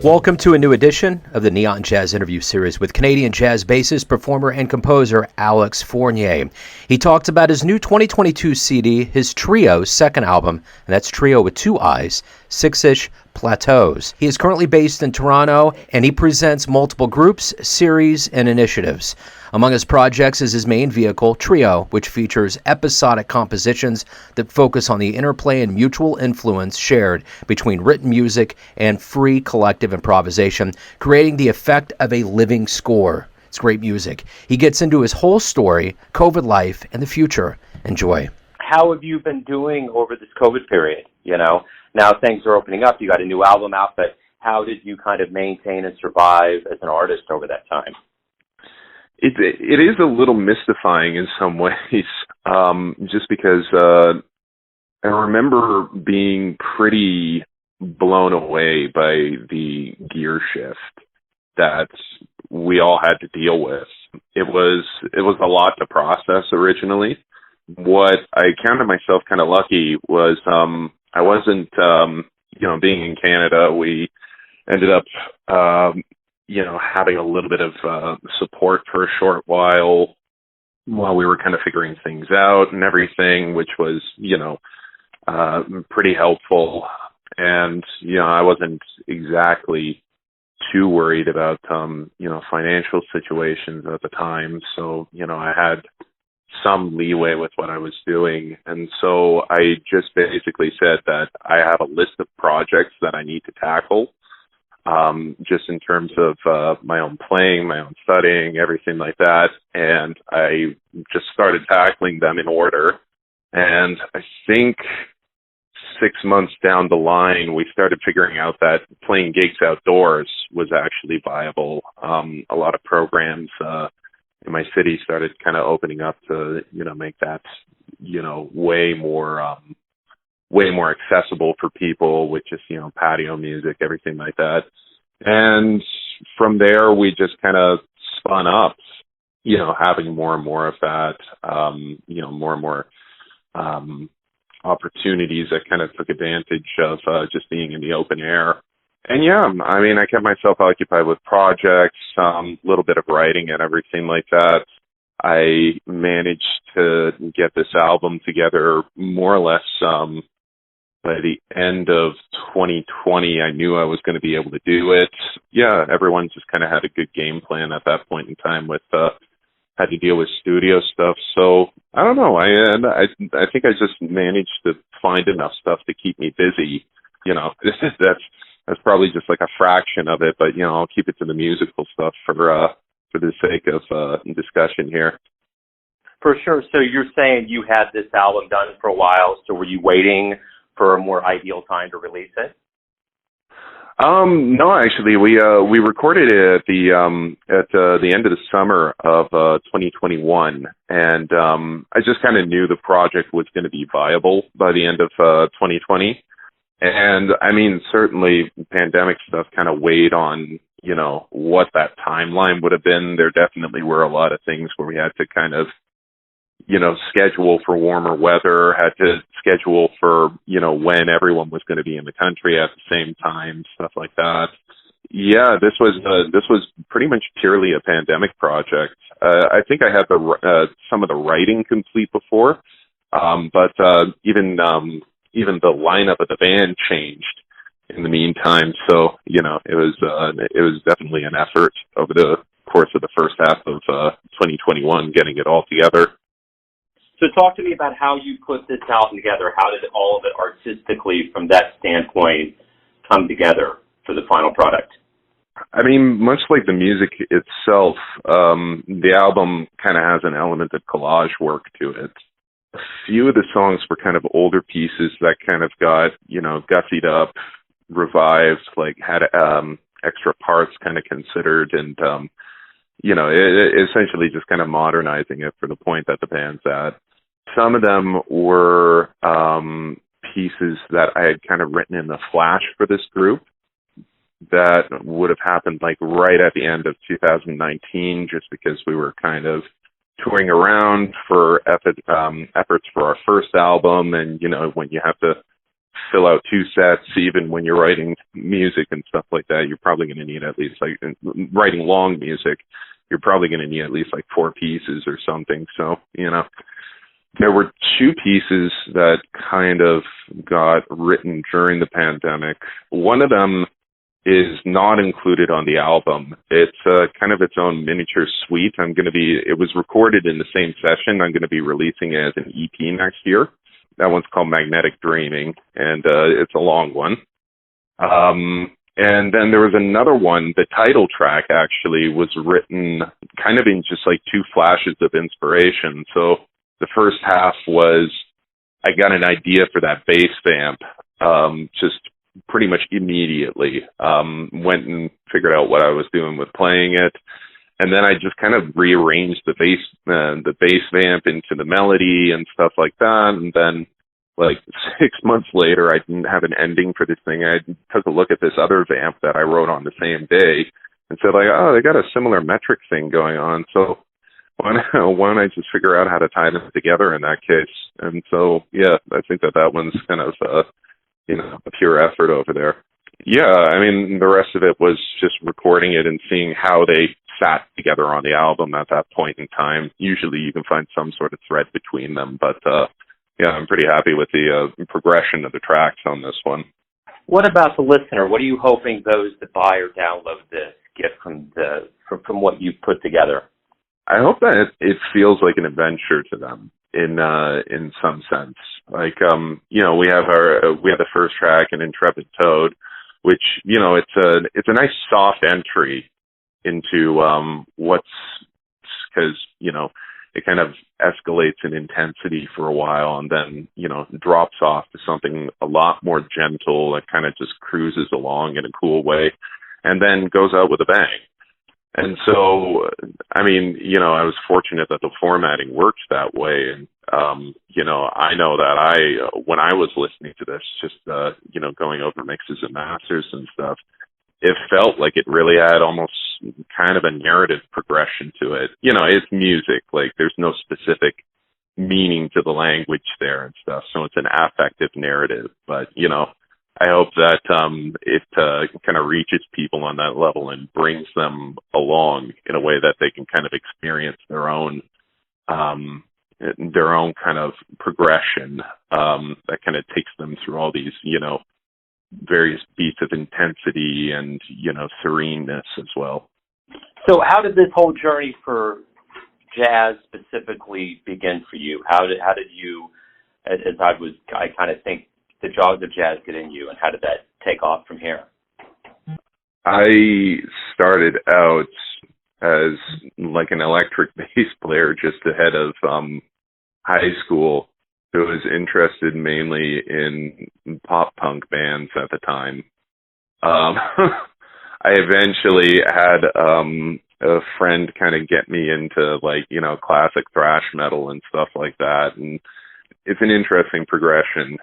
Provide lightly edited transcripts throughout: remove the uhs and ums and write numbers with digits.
Welcome to a new edition of the Neon Jazz interview series with Canadian Jazz Bassist, performer, and composer Alex Fournier. He talked about his new 2022 CD, his Triio second album, and that's Trio with two I's, 6-ish Plateaus. He is currently based in Toronto, and he presents multiple groups, series, and initiatives. Among his projects is his main vehicle, Trio, which features episodic compositions that focus on the interplay and mutual influence shared between written music and free collective improvisation, creating the effect of a living score. It's great music. He gets into his whole story, COVID life, and the future. Enjoy. How have you been doing over this COVID period? You know, now things are opening up. You got a new album out, but how did you kind of maintain and survive as an artist over that time? It is a little mystifying in some ways, just because I remember being pretty blown away by the gear shift that we all had to deal with. It was a lot to process originally. What I counted myself kind of lucky was I wasn't, being in Canada, we ended up having a little bit of support for a short while we were kind of figuring things out and everything, which was, pretty helpful. And, I wasn't exactly too worried about, financial situations at the time. So, I had some leeway with what I was doing. And so I just basically said that I have a list of projects that I need to tackle. Just in terms of my own playing, my own studying, everything like that. And I just started tackling them in order. And I think 6 months down the line, we started figuring out that playing gigs outdoors was actually viable. A lot of programs in my city started kind of opening up to, make that, way more accessible for people with just, patio music, everything like that. And from there, we just kind of spun up, having more and more of that, more and more opportunities that kind of took advantage of just being in the open air. And I kept myself occupied with projects, a little bit of writing and everything like that. I managed to get this album together more or less by the end of 2020. I knew I was going to be able to do it. Yeah, everyone just kind of had a good game plan at that point in time with had to deal with studio stuff. So I don't know. I think I just managed to find enough stuff to keep me busy. That's probably just like a fraction of it, but I'll keep it to the musical stuff for the sake of discussion here. For sure. So you're saying you had this album done for a while. So were you waiting for a more ideal time to release it? No, actually, we recorded it at the end of the summer of 2021, and I just kind of knew the project was going to be viable by the end of 2020. And certainly pandemic stuff kind of weighed on, what that timeline would have been. There definitely were a lot of things where we had to kind of, schedule for warmer weather, had to schedule for, when everyone was going to be in the country at the same time, stuff like that. Yeah, this was pretty much purely a pandemic project. I think I had some of the writing complete before, but even the lineup of the band changed in the meantime. So, it was definitely an effort over the course of the first half of 2021, getting it all together. So talk to me about how you put this album together. How did all of it artistically, from that standpoint, come together for the final product? Much like the music itself, the album kind of has an element of collage work to it. A few of the songs were kind of older pieces that kind of got, gussied up, revived, like had extra parts kind of considered, and, essentially just kind of modernizing it for the point that the band's at. Some of them were pieces that I had kind of written in the flash for this group that would have happened like right at the end of 2019, just because we were kind of touring around for efforts for our first album. And, when you have to fill out 2 sets, even when you're writing music and stuff like that, you're probably going to need at least, like, writing long music, you're probably going to need at least like 4 pieces or something. So, there were 2 pieces that kind of got written during the pandemic. One of them is not included on the album. It's kind of its own miniature suite. It was recorded in the same session. I'm going to be releasing it as an EP next year. That one's called Magnetic Dreaming, and it's a long one. And then there was another one, the title track actually was written kind of in just like 2 flashes of inspiration. So the first half was, I got an idea for that bass vamp, just pretty much immediately. Went and figured out what I was doing with playing it. And then I just kind of rearranged the bass vamp into the melody and stuff like that. And then, like 6 months later, I didn't have an ending for this thing. I took a look at this other vamp that I wrote on the same day and said, like, oh, they got a similar metric thing going on. So why don't I just figure out how to tie them together in that case? And so, yeah, I think that one's kind of, a pure effort over there. Yeah, I mean, the rest of it was just recording it and seeing how they sat together on the album at that point in time. Usually you can find some sort of thread between them, but yeah, I'm pretty happy with the progression of the tracks on this one. What about the listener? What are you hoping those that buy or download this get from what you've put together? I hope that it feels like an adventure to them in some sense. Like, we have the first track, an Intrepid Toad, which, it's a nice soft entry into because, it kind of escalates in intensity for a while and then, drops off to something a lot more gentle that kind of just cruises along in a cool way and then goes out with a bang. And so, I mean, I was fortunate that the formatting works that way. And, I know that when I was listening to this, just, going over mixes and masters and stuff, it felt like it really had almost kind of a narrative progression to it. It's music, like there's no specific meaning to the language there and stuff. So it's an affective narrative, but, I hope that it kind of reaches people on that level and brings them along in a way that they can kind of experience their own kind of progression that kind of takes them through all these, various beats of intensity and, sereneness as well. So how did this whole journey for jazz specifically begin for you? How did you, I kind of think, the jaws of jazz get in you, and how did that take off from here? I started out as like an electric bass player just ahead of high school who was interested mainly in pop punk bands at the time. I eventually had a friend kind of get me into like, classic thrash metal and stuff like that. And it's an interesting progression.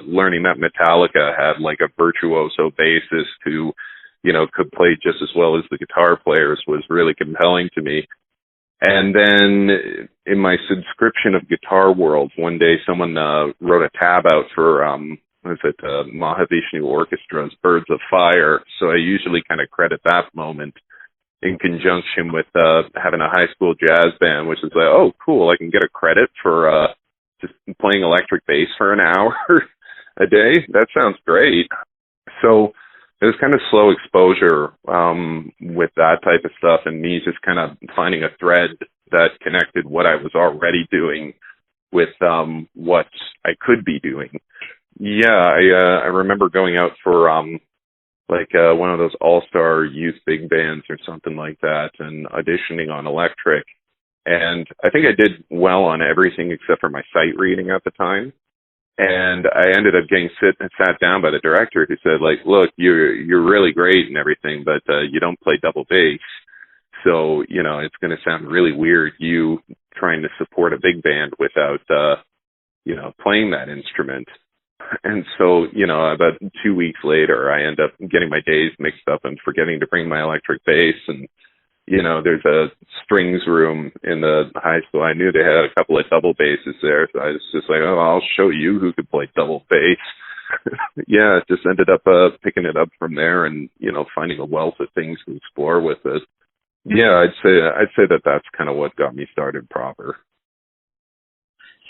Learning that Metallica had like a virtuoso bassist who, could play just as well as the guitar players was really compelling to me. And then in my subscription of Guitar World, one day someone wrote a tab out for, Mahavishnu Orchestra's Birds of Fire. So I usually kind of credit that moment in conjunction with having a high school jazz band, which is like, oh, cool, I can get a credit for just playing electric bass for an hour a day. That sounds great. So it was kind of slow exposure with that type of stuff, and me just kind of finding a thread that connected what I was already doing with what I could be doing. Yeah, I remember going out for one of those all-star youth big bands or something like that and auditioning on electric. And I think I did well on everything except for my sight reading at the time. And I ended up getting sat down by the director who said, like, look, you're really great and everything, but you don't play double bass. So, it's going to sound really weird, you trying to support a big band without, playing that instrument. And so, about 2 weeks later, I end up getting my days mixed up and forgetting to bring my electric bass. And there's a strings room in the high school. I knew they had a couple of double basses there. So I was just like, oh, I'll show you who could play double bass. yeah, just ended up picking it up from there, and finding a wealth of things to explore with it. Yeah, I'd say that that's kind of what got me started proper.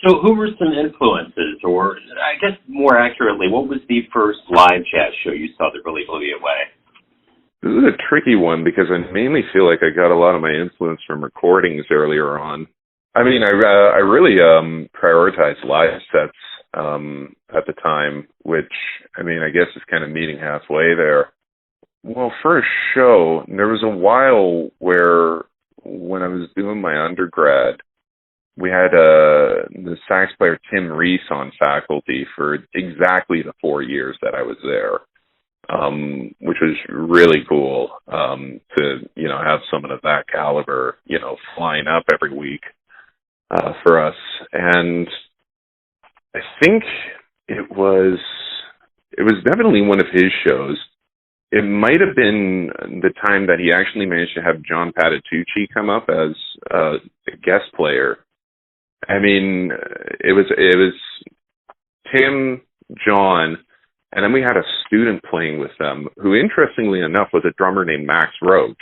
So who were some influences, or I guess more accurately, what was the first live jazz show you saw that really blew you away? This is a tricky one because I mainly feel like I got a lot of my influence from recordings earlier on. I mean, I really prioritized live sets at the time, which, I mean, I guess is kind of meeting halfway there. Well, for a show, there was a while where when I was doing my undergrad, we had the sax player Tim Reese on faculty for exactly the 4 years that I was there, which was really cool to, have someone of that caliber, flying up every week for us. And I think it was definitely one of his shows. It might have been the time that he actually managed to have John Patitucci come up as a guest player. I mean, it was Tim, John, and then we had a student playing with them who, interestingly enough, was a drummer named Max Roach.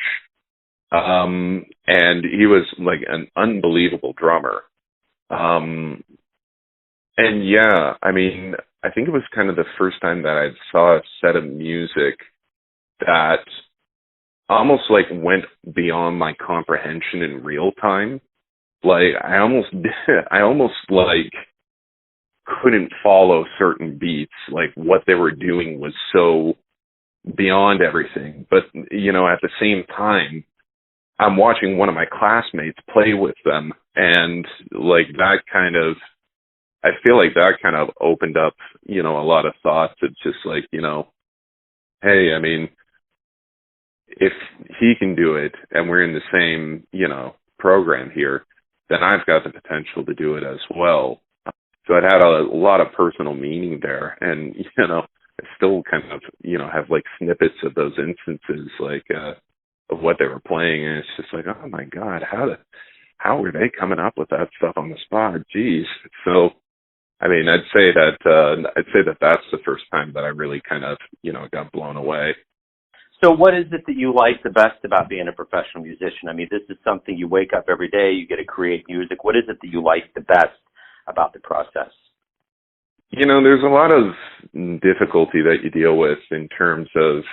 And he was like an unbelievable drummer. And yeah, I mean, I think it was kind of the first time that I saw a set of music that almost like went beyond my comprehension in real time. Like I almost like couldn't follow certain beats. Like what they were doing was so beyond everything. But, at the same time, I'm watching one of my classmates play with them, and like that kind of, I feel like that kind of opened up, a lot of thoughts of just like, hey, I mean, if he can do it and we're in the same, program here, then I've got the potential to do it as well. So it had a lot of personal meaning there. And, I still kind of, have like snippets of those instances, like, of what they were playing. And it's just like, oh my God, how were they coming up with that stuff on the spot? Jeez. So, I mean, I'd say that that's the first time that I really kind of, got blown away. So what is it that you like the best about being a professional musician? I mean, this is something you wake up every day, you get to create music. What is it that you like the best about the process? There's a lot of difficulty that you deal with in terms of,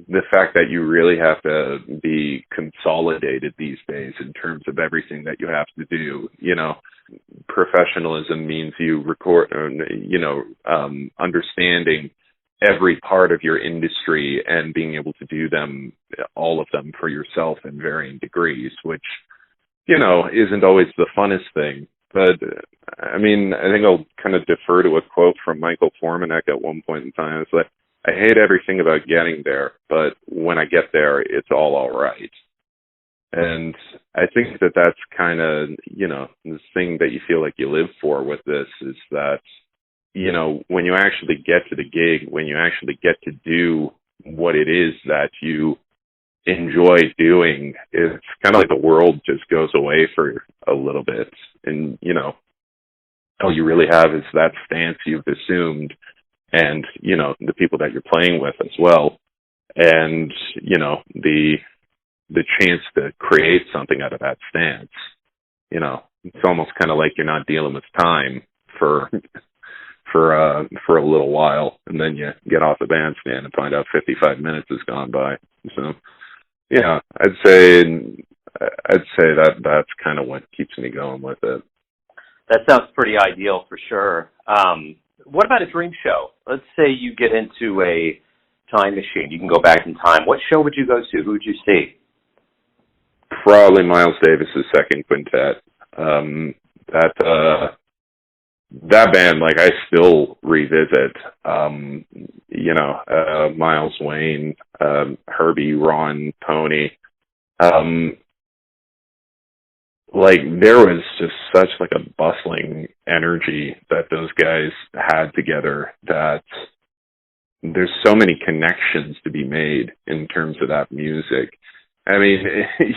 the fact that you really have to be consolidated these days in terms of everything that you have to do. Professionalism means you record, understanding every part of your industry and being able to do them, all of them for yourself in varying degrees, which, isn't always the funnest thing. But I mean, I think I'll kind of defer to a quote from Michael Formanek at one point in time. It's like, I hate everything about getting there, but when I get there, it's all right. And I think that that's kind of, the thing that you feel like you live for with this is that, when you actually get to the gig, when you actually get to do what it is that you enjoy doing, it's kind of like the world just goes away for a little bit. And, all you really have is that stance you've assumed and, the people that you're playing with as well. And, the chance to create something out of that stance, it's almost kind of like you're not dealing with time for a little while, and then you get off the bandstand and find out 55 minutes has gone by. So, yeah, I'd say that that's kind of what keeps me going with it. That sounds pretty ideal for sure. What about a dream show? Let's say you get into a time machine. You can go back in time. What show would you go to? Who would you see? Probably Miles Davis's Second Quintet. That band, like, I still revisit. Miles Wayne, Herbie, Ron, Tony. Like, there was just such like a bustling energy that those guys had together that there's so many connections to be made in terms of that music. I mean,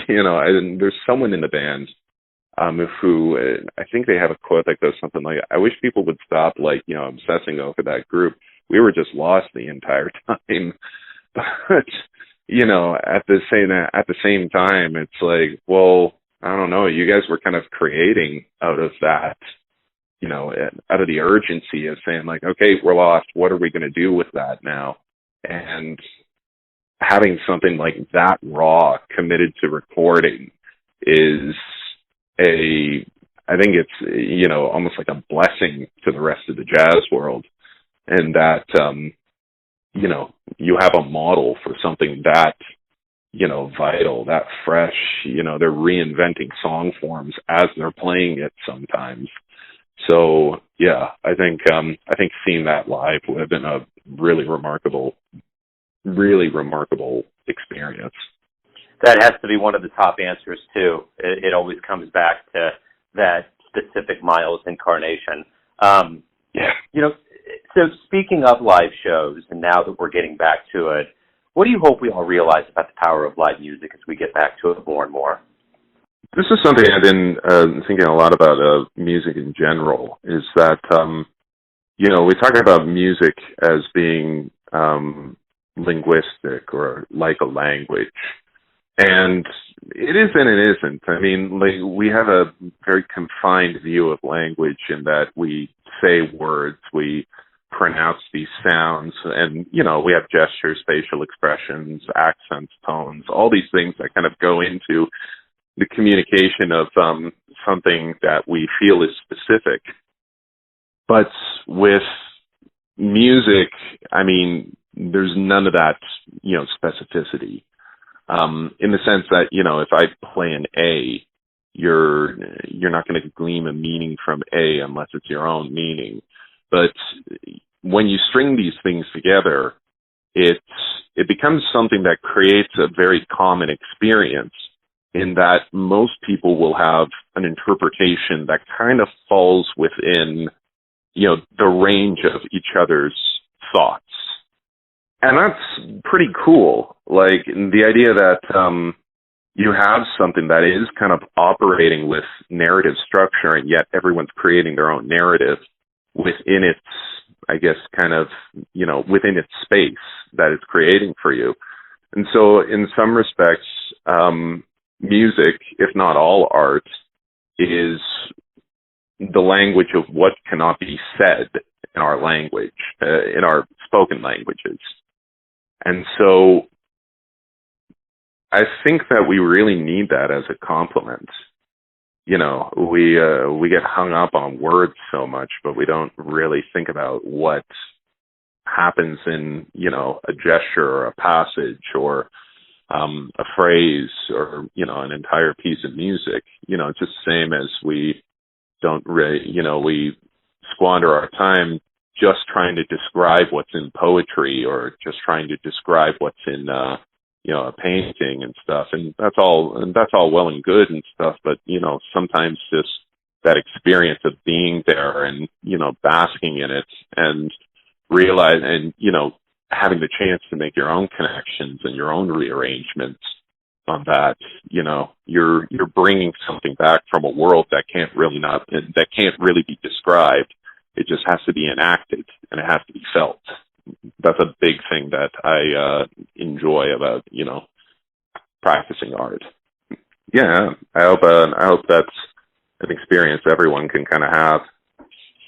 there's someone in the band who I think they have a quote that goes something like, "I wish people would stop, like, obsessing over that group. We were just lost the entire time." But at the same time, it's like, well, I don't know. You guys were kind of creating out of that, out of the urgency of saying, like, okay, we're lost. What are we going to do with that now? And having something like that raw, committed to recording, is I think it's, almost like a blessing to the rest of the jazz world. And that, you have a model for something that, vital, that fresh, they're reinventing song forms as they're playing it sometimes. So yeah, I think seeing that live would have been a really remarkable experience. That has to be one of the top answers too. It always comes back to that specific Miles incarnation. Yeah. So speaking of live shows, and now that we're getting back to it, what do you hope we all realize about the power of live music as we get back to it more and more? This is something I've been thinking a lot about, music in general, is that, we talk about music as being linguistic or like a language. And it is and it isn't. I mean, like, we have a very confined view of language in that we say words, we pronounce these sounds, and, we have gestures, facial expressions, accents, tones, all these things that kind of go into the communication of something that we feel is specific. But with music, I mean, there's none of that, specificity. In the sense that, if I play an A, you're not going to glean a meaning from A unless it's your own meaning. But when you string these things together, it becomes something that creates a very common experience, in that most people will have an interpretation that kind of falls within, the range of each other's thoughts. And that's pretty cool. Like, the idea that you have something that is kind of operating with narrative structure, and yet everyone's creating their own narrative within its, I guess, kind of, within its space that it's creating for you. And so in some respects, music, if not all art, is the language of what cannot be said in our language, in our spoken languages. And so I think that we really need that as a complement. We get hung up on words so much, but we don't really think about what happens in, a gesture or a passage or a phrase or, an entire piece of music. It's just the same as we don't really, we squander our time just trying to describe what's in poetry or just trying to describe what's in, a painting and stuff. And that's all well and good and stuff. But, sometimes just that experience of being there and, basking in it and realize and, having the chance to make your own connections and your own rearrangements on that, you're bringing something back from a world that can't really be described. It just has to be enacted and it has to be felt. That's a big thing that I enjoy about, practicing art. Yeah, I hope that's an experience everyone can kind of have.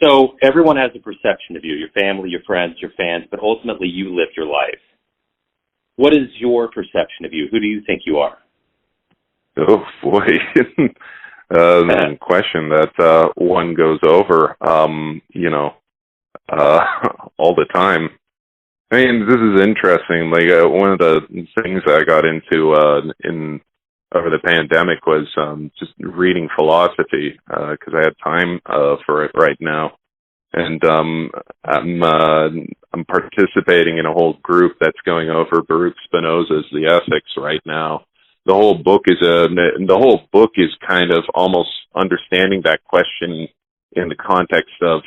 So everyone has a perception of you, your family, your friends, your fans, but ultimately you live your life. What is your perception of you? Who do you think you are? Oh, boy. Question that one goes over, all the time. I mean, this is interesting. Like, one of the things that I got into over the pandemic was just reading philosophy, because I had time for it right now. And I'm participating in a whole group that's going over Baruch Spinoza's The Ethics right now. The whole book is kind of almost understanding that question in the context of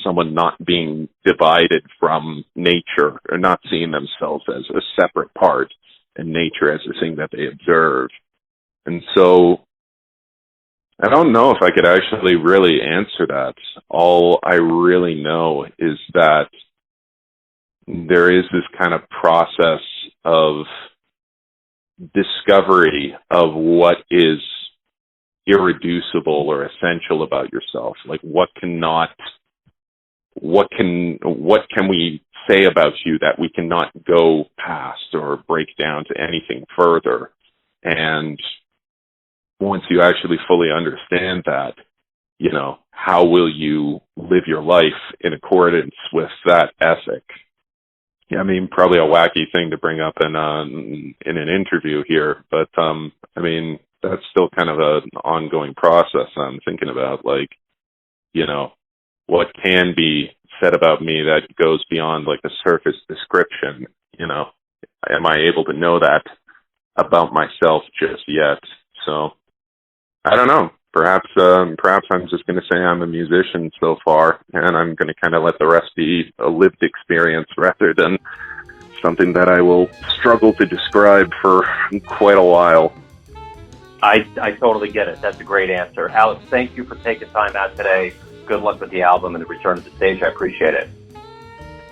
someone not being divided from nature or not seeing themselves as a separate part and nature as a thing that they observe. And so I don't know if I could actually really answer that. All I really know is that there is this kind of process of discovery of what is irreducible or essential about yourself. Like what can we say about you that we cannot go past or break down to anything further? And once you actually fully understand that, how will you live your life in accordance with that ethic? I mean, probably a wacky thing to bring up in an interview here, but that's still kind of an ongoing process I'm thinking about, like, what can be said about me that goes beyond like the surface description. Am I able to know that about myself just yet? So I don't know. Perhaps I'm just going to say I'm a musician so far, and I'm going to kind of let the rest be a lived experience rather than something that I will struggle to describe for quite a while. I totally get it. That's a great answer. Alex, thank you for taking time out today. Good luck with the album and the return to the stage. I appreciate it.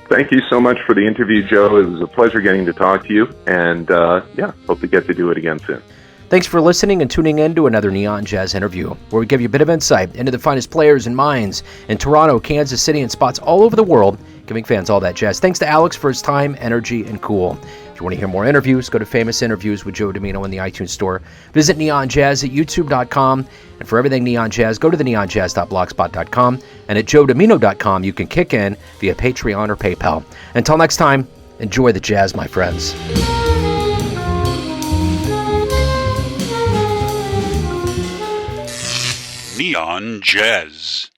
Thank you so much for the interview, Joe. It was a pleasure getting to talk to you, and hope to get to do it again soon. Thanks for listening and tuning in to another Neon Jazz interview, where we give you a bit of insight into the finest players and minds in Toronto, Kansas City, and spots all over the world, giving fans all that jazz. Thanks to Alex for his time, energy, and cool. If you want to hear more interviews, go to Famous Interviews with Joe Domino in the iTunes Store. Visit Neon Jazz at youtube.com. And for everything Neon Jazz, go to the neonjazz.blogspot.com. And at joedomino.com, you can kick in via Patreon or PayPal. Until next time, enjoy the jazz, my friends. Neon Jazz.